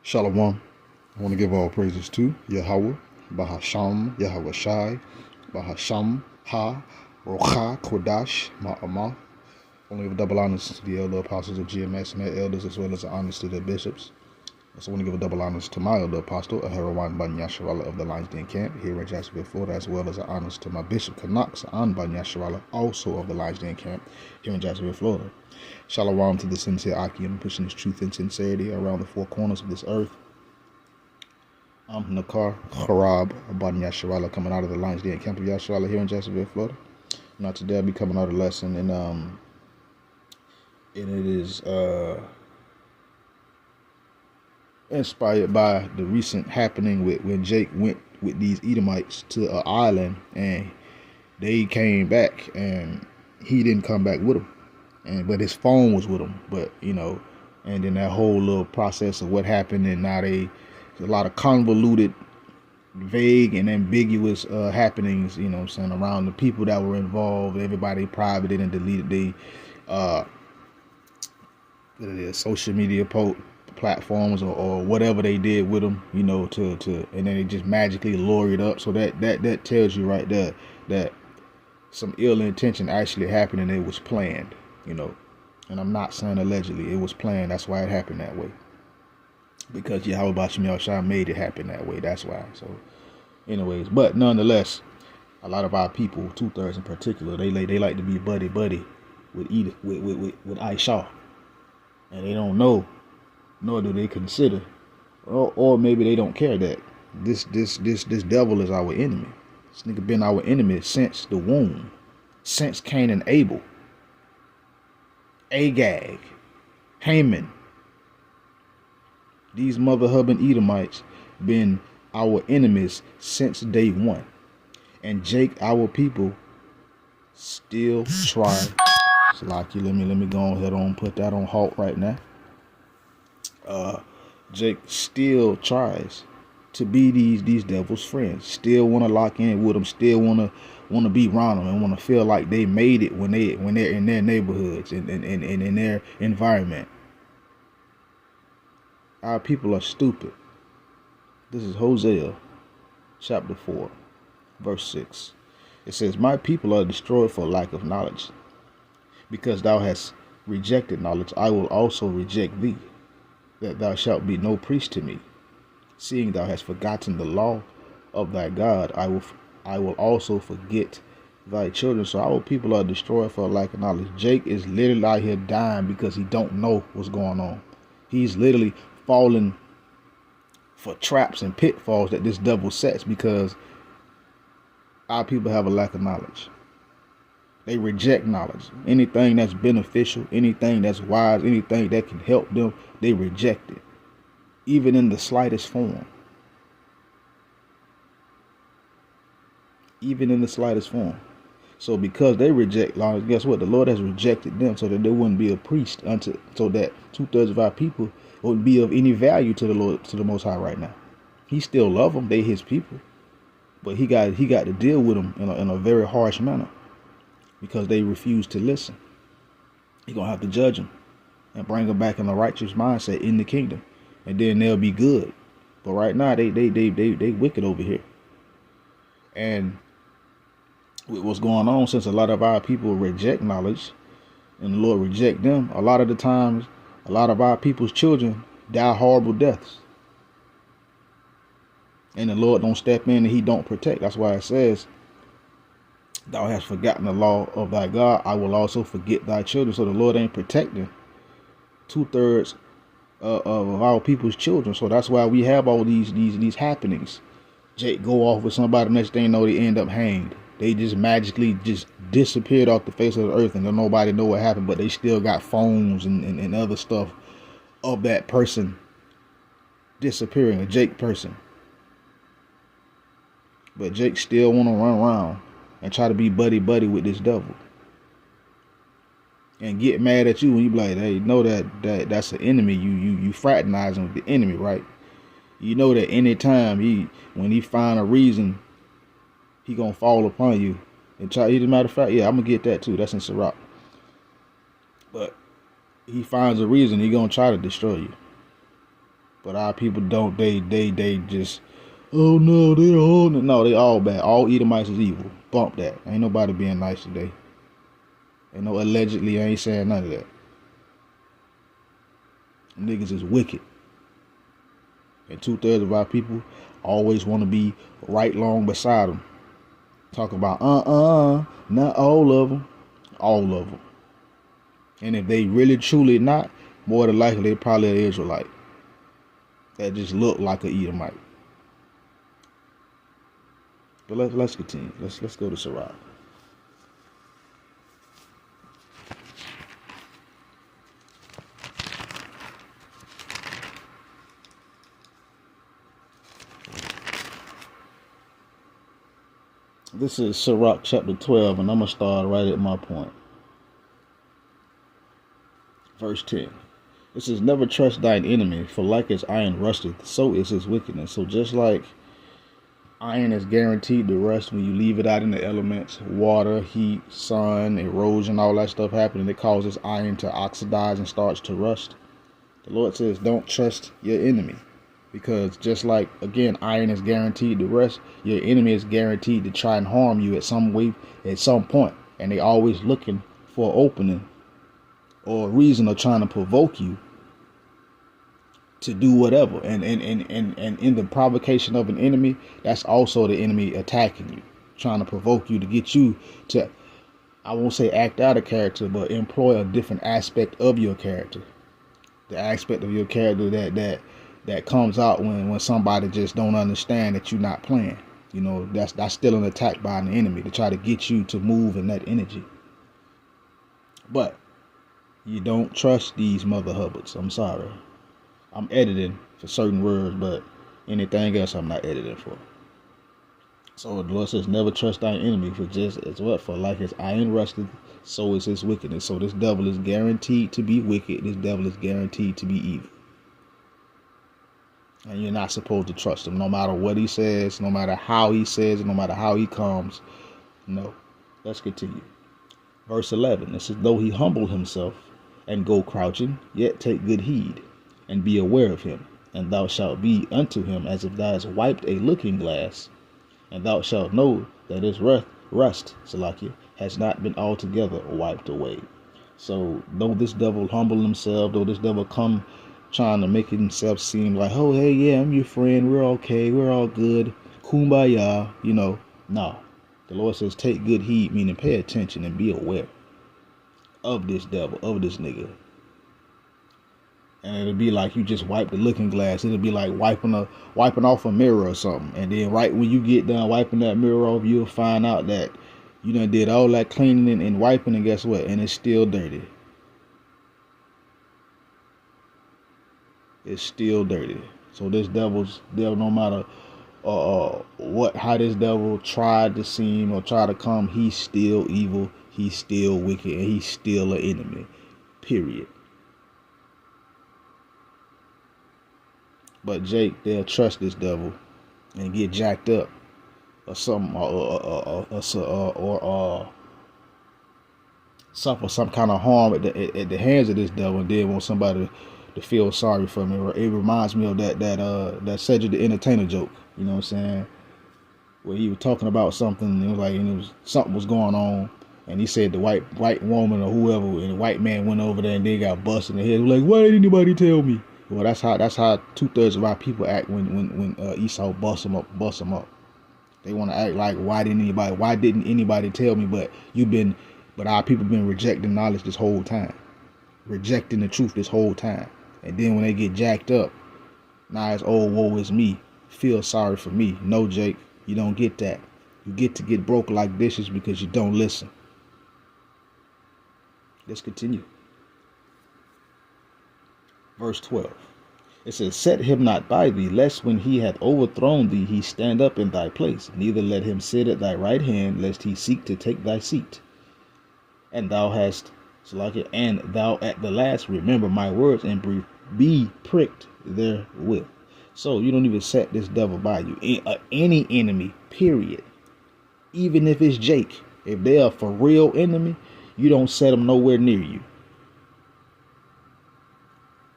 Shalom. I want to give all praises to Yahweh, Bahasham, Yahweh Shai, Bahasham, Ha, Rocha, Kodash, Ma'amah. I want to give double honors to the elder apostles of GMS and their elders, as well as honors to their bishops. I also want to give a double honors to my elder apostle, Aharawan Ban Yasharallah of the Lions Den Camp here in Jacksonville, Florida, as well as honors to my bishop, Canucks, An Ban Yasharallah, also of the Lions Den Camp here in Jacksonville, Florida. Shalom to the sincere Akim, pushing his truth and sincerity around the four corners of this earth. I'm Nakar Harab Ban Yasharallah, coming out of the Lions Den Camp of Yasharallah here in Jacksonville, Florida. Now today I'll be coming out a lesson, and it is inspired by the recent happening when Jake went with these Edomites to an island, and they came back, and he didn't come back with them, but his phone was with him. But and then that whole little process of what happened, and now there's a lot of convoluted, vague, and ambiguous happenings. What I'm saying, around the people that were involved. Everybody privated and deleted social media platforms or whatever they did with them, and then they just magically lure it up. So that tells you right there that some ill intention actually happened, and it was planned, and I'm not saying allegedly, it was planned. That's why it happened that way, because Yahweh Bashim Yahushua made it happen that way. That's why. So anyways, but nonetheless, a lot of our people, 2/3 in particular, they like to be buddy with Aisha, and they don't know, nor do they consider, or maybe they don't care that this devil is our enemy. This nigga been our enemy since the womb, since Cain and Abel, Agag, Haman. These mother hubbing Edomites been our enemies since day one, and Jake, our people, still try. Salaki, let me go ahead on put that on halt right now. Jake still tries to be these devils' friends. Still want to lock in with them. Still want to be around them and want to feel like they made it when they're in their neighborhoods and in their environment. Our people are stupid. This is Hosea chapter 4, verse 6. It says, "My people are destroyed for lack of knowledge. Because thou hast rejected knowledge, I will also reject thee, that thou shalt be no priest to me. Seeing thou hast forgotten the law of thy God, I will also forget thy children." So our people are destroyed for lack of knowledge. Jake is literally out here dying because he don't know what's going on. He's literally falling for traps and pitfalls that this devil sets because our people have a lack of knowledge. They reject knowledge. Anything that's beneficial, anything that's wise, anything that can help them, they reject it, even in the slightest form. Even in the slightest form. So because they reject knowledge, guess what? The Lord has rejected them so that there wouldn't be a priest so that 2/3 of our people would be of any value to the Lord, to the Most High right now. He still love them. They his people. But he got to deal with them in a very harsh manner because they refuse to listen. He gonna have to judge them and bring them back in a righteous mindset in the kingdom, and then they'll be good. But right now they wicked over here. And with what's going on, since a lot of our people reject knowledge and the Lord reject them, a lot of the times, a lot of our people's children die horrible deaths. And the Lord don't step in and he don't protect. That's why it says, "Thou hast forgotten the law of thy God, I will also forget thy children." So the Lord ain't protecting 2/3 of our people's children. So that's why we have all these happenings. Jake go off with somebody, next thing you know, they end up hanged. They just magically just disappeared off the face of the earth, and nobody know what happened, but they still got phones and other stuff of that person disappearing, a Jake person. But Jake still want to run around and try to be buddy with this devil, and get mad at you when you be like, "Hey, you know that's an enemy. You fraternizing with the enemy, right? You know that anytime when he find a reason, he gonna fall upon you and try." As a matter of fact, yeah, I'm gonna get that too. That's in Sirach. But he finds a reason, he gonna try to destroy you. But our people don't. They just, oh no, they all no, they all bad. All Edomites is evil. Bump that. Ain't nobody being nice today. Ain't no allegedly. I ain't saying none of that. Niggas is wicked. And 2/3 of our people always want to be right long beside them. Talk about not all of them. All of them. And if they really truly not, more than likely they probably an Israelite that just look like an Edomite. But let's continue. Let's go to Sirach. This is Sirach chapter 12, and I'm going to start right at my point. Verse 10. It says, never trust thine enemy, for like as iron rusteth, so is his wickedness. So just like iron is guaranteed to rust when you leave it out in the elements, water, heat, sun, erosion, all that stuff happening, it causes iron to oxidize and starts to rust. The Lord says, don't trust your enemy. Because just like, again, iron is guaranteed to rust, your enemy is guaranteed to try and harm you at some way, at some point. And they always looking for an opening or a reason of trying to provoke you to do whatever. And in the provocation of an enemy, that's also the enemy attacking you, trying to provoke you to get you to, I won't say act out of character, but employ a different aspect of your character. The aspect of your character that comes out when somebody just don't understand that you're not playing. You know, that's still an attack by an enemy to try to get you to move in that energy. But you don't trust these mother hubbards. I'm sorry. I'm editing for certain words, but anything else I'm not editing for. So the Lord says, never trust thine enemy, for just as what? For like as iron rusted, so is his wickedness. So this devil is guaranteed to be wicked. This devil is guaranteed to be evil. And you're not supposed to trust him, no matter what he says, no matter how he says it, no matter how he comes. No. Let's continue. Verse 11, it says, though he humble himself and go crouching, yet take good heed, and be aware of him. And thou shalt be unto him as if thou hast wiped a looking glass, and thou shalt know that his rust, Salakia, has not been altogether wiped away. So, though this devil humble himself, though this devil come trying to make himself seem like, oh, hey, yeah, I'm your friend, we're okay, we're all good, kumbaya, you know, no. The Lord says, take good heed, meaning pay attention and be aware of this devil, of this nigga. And it'll be like you just wipe the looking glass. It'll be like wiping off a mirror or something. And then right when you get done wiping that mirror off, you'll find out that you done did all that cleaning and wiping, and guess what? And it's still dirty. It's still dirty. So this devil, no matter how this devil tried to seem or try to come, he's still evil, he's still wicked, and he's still an enemy. Period. But Jake, they'll trust this devil and get jacked up or something, or suffer some kind of harm at the hands of this devil, and then want somebody to feel sorry for me. It reminds me of that Cedric the Entertainer joke. You know what I'm saying? Where he was talking about something, and it was like, something was going on, and he said the white woman or whoever, and the white man went over there and they got busted in the head. Like, why didn't anybody tell me? Well, that's how 2/3 of our people act when Esau busts them up. They want to act like, why didn't anybody tell me? But our people been rejecting knowledge this whole time, rejecting the truth this whole time. And then when they get jacked up, now it's, oh, woe is me, feel sorry for me. No, Jake, you don't get that. You get to get broke like dishes because you don't listen. Let's continue. Verse 12. It says, set him not by thee, lest when he hath overthrown thee, he stand up in thy place. Neither let him sit at thy right hand, lest he seek to take thy seat. And thou hast, and thou at the last remember my words, and be pricked therewith. So you don't even set this devil by you. Any enemy, period. Even if it's Jake, if they are for real enemy, you don't set them nowhere near you.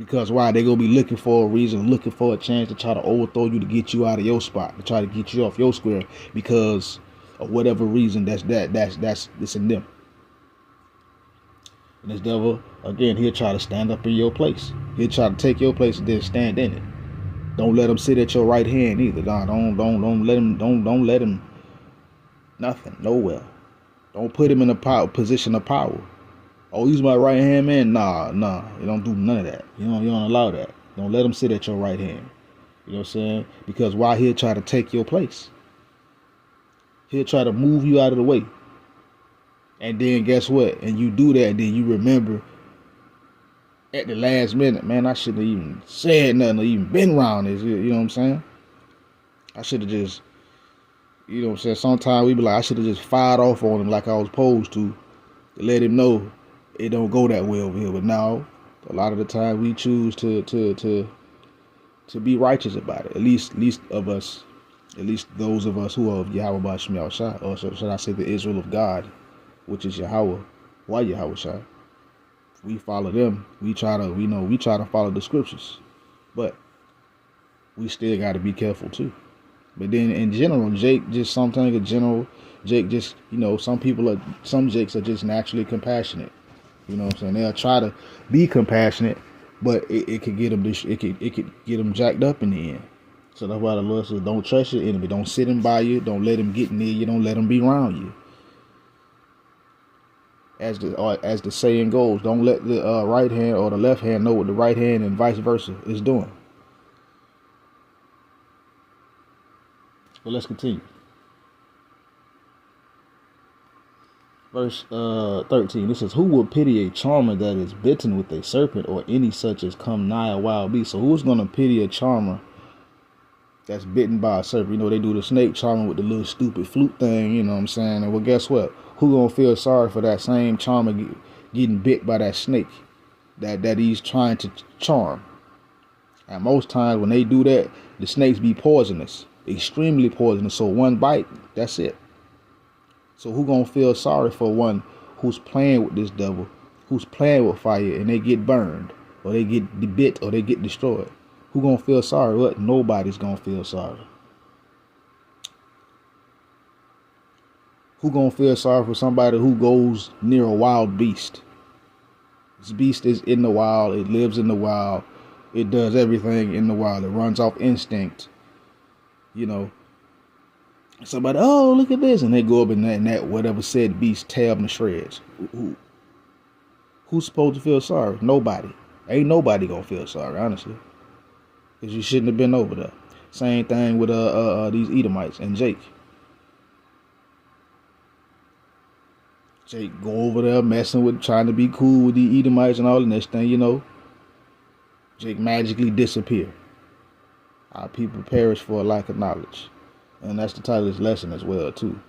Because why? They gonna be looking for a reason, looking for a chance to try to overthrow you, to get you out of your spot, to try to get you off your square because of whatever reason. That's it's in them. And this devil, again, he'll try to stand up in your place. He'll try to take your place and then stand in it. Don't let him sit at your right hand either. Don't let him nothing, nowhere. Don't put him in a position of power. Oh, he's my right hand man. Nah. You don't do none of that. You don't allow that. Don't let him sit at your right hand. You know what I'm saying? Because why? He'll try to take your place. He'll try to move you out of the way. And then guess what? And you do that, and then you remember at the last minute, man, I shouldn't have even said nothing or even been around this. You know what I'm saying? I should have just, you know what I'm saying? Sometimes we be like, I should have just fired off on him like I was supposed to let him know it don't go that way over here. But now, a lot of the time, we choose to be righteous about it. At least of us, at least those of us who are of Yahweh Ba'Shem Yahushua, or should I say the Israel of God, which is Yahweh, why Yahweh Shai. We follow them. We try to follow the scriptures, but we still got to be careful too. But then in general, Jake just some Jakes are just naturally compassionate. You know what I'm saying? They'll try to be compassionate, but it could get them. It could get them jacked up in the end. So that's why the Lord says, "Don't trust your enemy. Don't sit him by you. Don't let him get near you. Don't let him be around you." As the saying goes, don't let the right hand or the left hand know what the right hand and vice versa is doing. But let's continue. Verse 13, it says, "Who will pity a charmer that is bitten with a serpent, or any such as come nigh a wild beast?" So who's going to pity a charmer that's bitten by a serpent? You know, they do the snake charmer with the little stupid flute thing, you know what I'm saying? And well, guess what? Who going to feel sorry for that same charmer getting bit by that snake that he's trying to charm? And most times when they do that, the snakes be poisonous, extremely poisonous. So one bite, that's it. So who gonna feel sorry for one who's playing with this devil, who's playing with fire, and they get burned, or they get bit, or they get destroyed? Who gonna feel sorry? What? Nobody's gonna feel sorry. Who gonna feel sorry for somebody who goes near a wild beast? This beast is in the wild. It lives in the wild. It does everything in the wild. It runs off instinct. You know, somebody, oh, look at this, and they go up and that whatever said beast tear them to shreds. Who's supposed to feel sorry? Nobody. Ain't nobody gonna feel sorry, honestly, because you shouldn't have been over there. Same thing with these Edomites and Jake. Jake go over there messing with, trying to be cool with the Edomites and all the next thing you know, Jake magically disappear. Our people perish for a lack of knowledge. And that's the title of this lesson as well, too.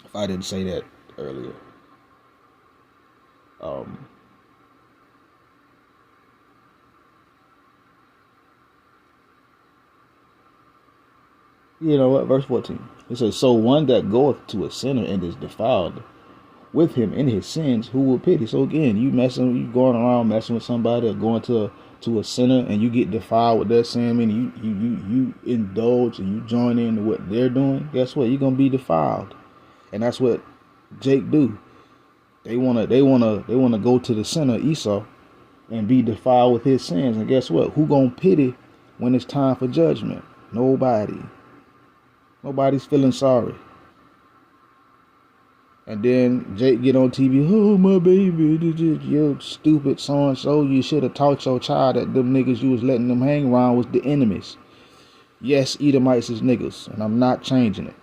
If I didn't say that earlier. You know what? Verse 14. It says, "So one that goeth to a sinner and is defiled with him in his sins, who will pity?" So again, you going around messing with somebody, or going to a sinner, and you get defiled with their sin, and you indulge and you join in what they're doing. Guess what? You're gonna be defiled, and that's what Jake do. They wanna go to the sinner Esau and be defiled with his sins, and guess what? Who gonna pity when it's time for judgment? Nobody. Nobody's feeling sorry. And then Jake get on TV, "Oh, my baby, you stupid so-and-so. You should have taught your child that them niggas you was letting them hang around was the enemies." Yes, Edomites is niggas, and I'm not changing it.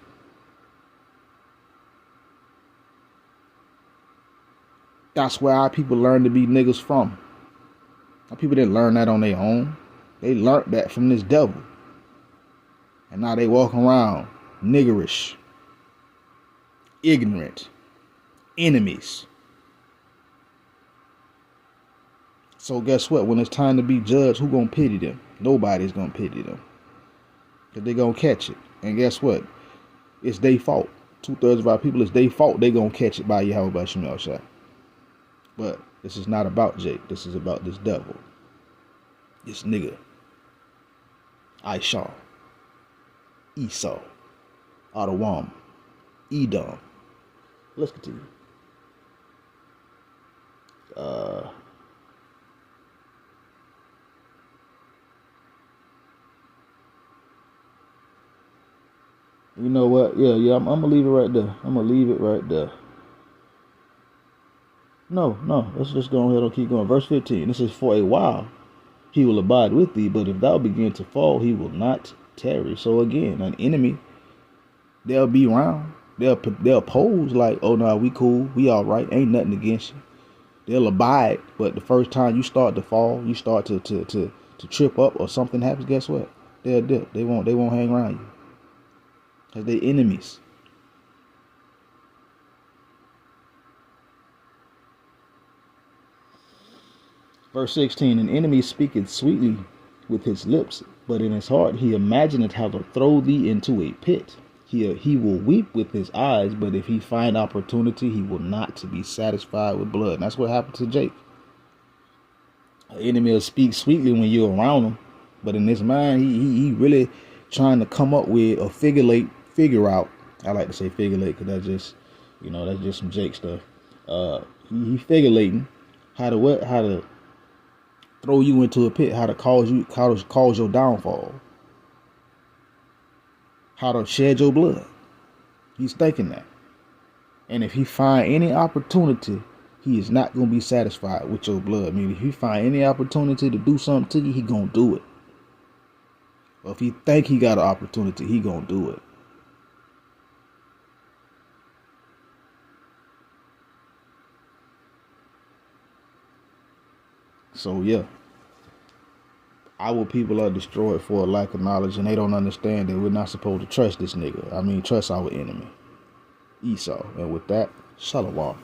That's where our people learn to be niggas from. Our people didn't learn that on their own. They learned that from this devil. And now they walk around niggerish, ignorant, enemies. So guess what? When it's time to be judged, who gonna pity them? Nobody's gonna pity them, because they gonna catch it. And guess what? It's their fault. 2/3 of our people, it's their fault. They gonna catch it by Yahweh Ba'Shem Yahushua. But this is not about Jake. This is about this devil. This nigga. Aisha. Esau. Adawam. Edom. Let's continue. You know what? Yeah, I'm gonna leave it right there. I'm gonna leave it right there. No, let's just go ahead and keep going. Verse 15. This is for a while he will abide with thee, but if thou begin to fall, he will not tarry. So again, an enemy, they'll be around. They'll oppose like, oh no, we cool, we all right, ain't nothing against you. They'll abide, but the first time you start to fall, you start to trip up or something happens, guess what? They'll dip. They won't hang around you. Because they're enemies. Verse 16, an enemy speaketh sweetly with his lips, but in his heart he imagineth how to throw thee into a pit. He will weep with his eyes, but if he find opportunity, he will not be satisfied with blood. And that's what happened to Jake. An enemy will speak sweetly when you're around him, but in his mind, he really trying to come up with a figure out. I like to say figure late because that's just, that's just some Jake stuff. He figurating how to throw you into a pit, how to cause your downfall, how to shed your blood. He's thinking that. And if he find any opportunity, he is not going to be satisfied with your blood. I mean, if he find any opportunity to do something to you, he going to do it. Or if he think he got an opportunity, he going to do it. So yeah, our people are destroyed for a lack of knowledge, and they don't understand that we're not supposed to trust this nigga. I mean, trust our enemy, Esau. And with that, shalom.